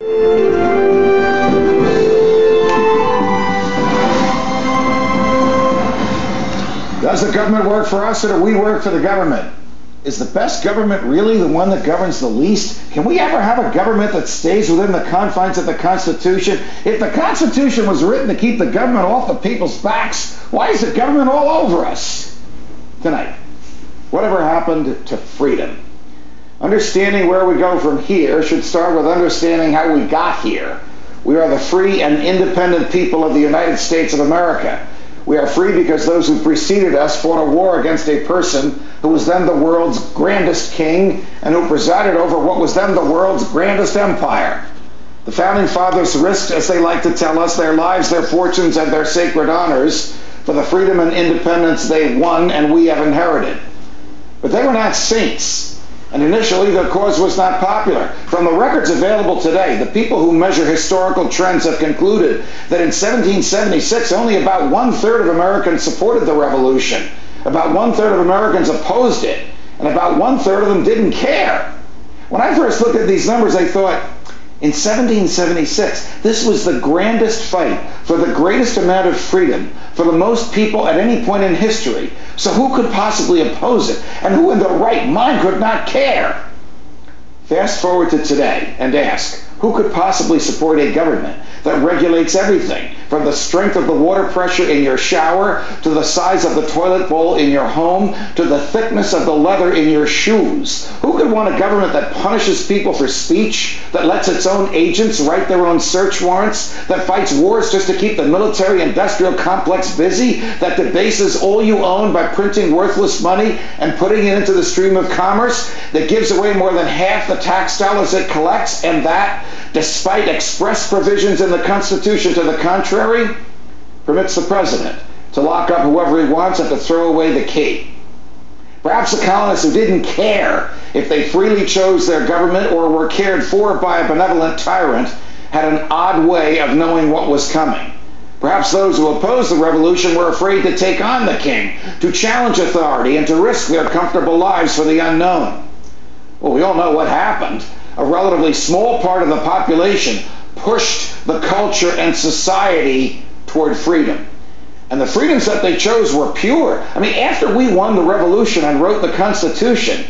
Does the government work for us, or do we work for the government? Is the best government really the one that governs the least? Can we ever have a government that stays within the confines of the Constitution? If the Constitution was written to keep the government off the people's backs, why is the government all over us? Tonight, whatever happened to freedom? Understanding where we go from here should start with understanding how we got here. We are the free and independent people of the United States of America. We are free because those who preceded us fought a war against a person who was then the world's grandest king and who presided over what was then the world's grandest empire. The Founding Fathers risked, as they like to tell us, their lives, their fortunes, and their sacred honors for the freedom and independence they won and we have inherited. But they were not saints. And initially, their cause was not popular. From the records available today, the people who measure historical trends have concluded that in 1776, only about 1/3 of Americans supported the revolution, about 1/3 of Americans opposed it, and about 1/3 of them didn't care. When I first looked at these numbers, I thought, in 1776, this was the grandest fight for the greatest amount of freedom for the most people at any point in history. So who could possibly oppose it? And who in their right mind could not care? Fast forward to today and ask, who could possibly support a government that regulates everything, from the strength of the water pressure in your shower, to the size of the toilet bowl in your home, to the thickness of the leather in your shoes? Who could want a government that punishes people for speech, that lets its own agents write their own search warrants, that fights wars just to keep the military-industrial complex busy, that debases all you own by printing worthless money and putting it into the stream of commerce, that gives away more than half the tax dollars it collects, and that, despite express provisions in the Constitution to the contrary, permits the president to lock up whoever he wants and to throw away the key? Perhaps the colonists who didn't care if they freely chose their government or were cared for by a benevolent tyrant had an odd way of knowing what was coming. Perhaps those who opposed the revolution were afraid to take on the king, to challenge authority, and to risk their comfortable lives for the unknown. Well, we all know what happened. A relatively small part of the population pushed the culture and society toward freedom. And the freedoms that they chose were pure. I mean, after we won the revolution and wrote the Constitution,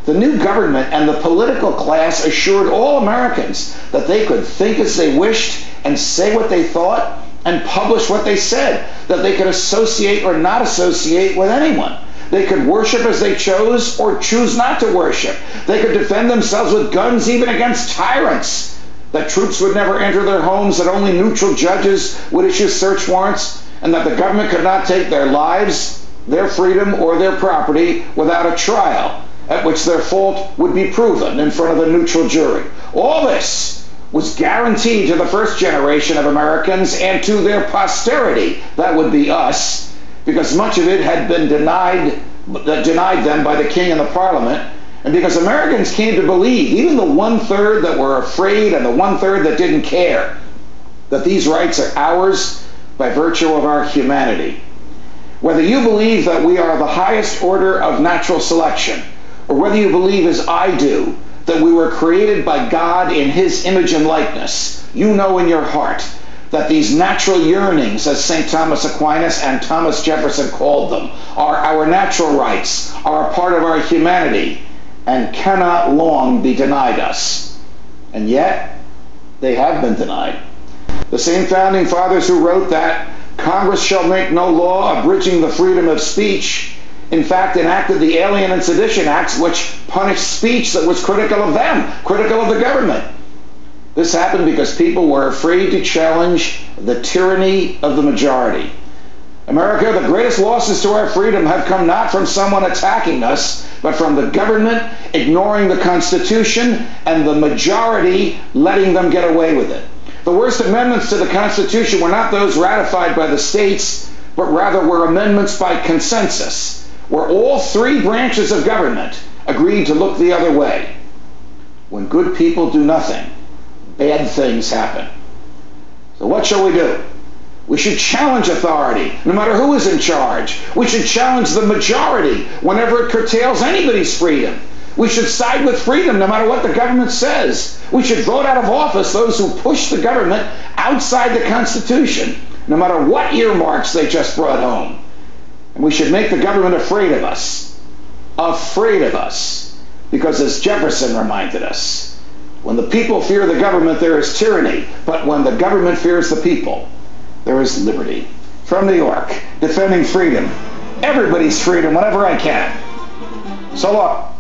the new government and the political class assured all Americans that they could think as they wished and say what they thought and publish what they said, that they could associate or not associate with anyone. They could worship as they chose or choose not to worship. They could defend themselves with guns even against tyrants. That troops would never enter their homes, that only neutral judges would issue search warrants, and that the government could not take their lives, their freedom, or their property without a trial, at which their fault would be proven in front of a neutral jury. All this was guaranteed to the first generation of Americans and to their posterity, that would be us, because much of it had been denied them by the king and the parliament, and because Americans came to believe, even the 1/3 that were afraid and the 1/3 that didn't care, that these rights are ours by virtue of our humanity. Whether you believe that we are the highest order of natural selection, or whether you believe, as I do, that we were created by God in his image and likeness, you know in your heart that these natural yearnings, as St. Thomas Aquinas and Thomas Jefferson called them, are our natural rights, are a part of our humanity, and cannot long be denied us. And yet, they have been denied. The same Founding Fathers who wrote that Congress shall make no law abridging the freedom of speech, in fact, enacted the Alien and Sedition Acts, which punished speech that was critical of them, critical of the government. This happened because people were afraid to challenge the tyranny of the majority. America, the greatest losses to our freedom have come not from someone attacking us, but from the government ignoring the Constitution and the majority letting them get away with it. The worst amendments to the Constitution were not those ratified by the states, but rather were amendments by consensus, where all three branches of government agreed to look the other way. When good people do nothing, bad things happen. So what shall we do? We should challenge authority, no matter who is in charge. We should challenge the majority whenever it curtails anybody's freedom. We should side with freedom no matter what the government says. We should vote out of office those who push the government outside the Constitution, no matter what earmarks they just brought home. And we should make the government afraid of us. Afraid of us. Because as Jefferson reminded us, when the people fear the government, there is tyranny. But when the government fears the people, there is liberty. From New York, defending freedom. Everybody's freedom whenever I can. So long.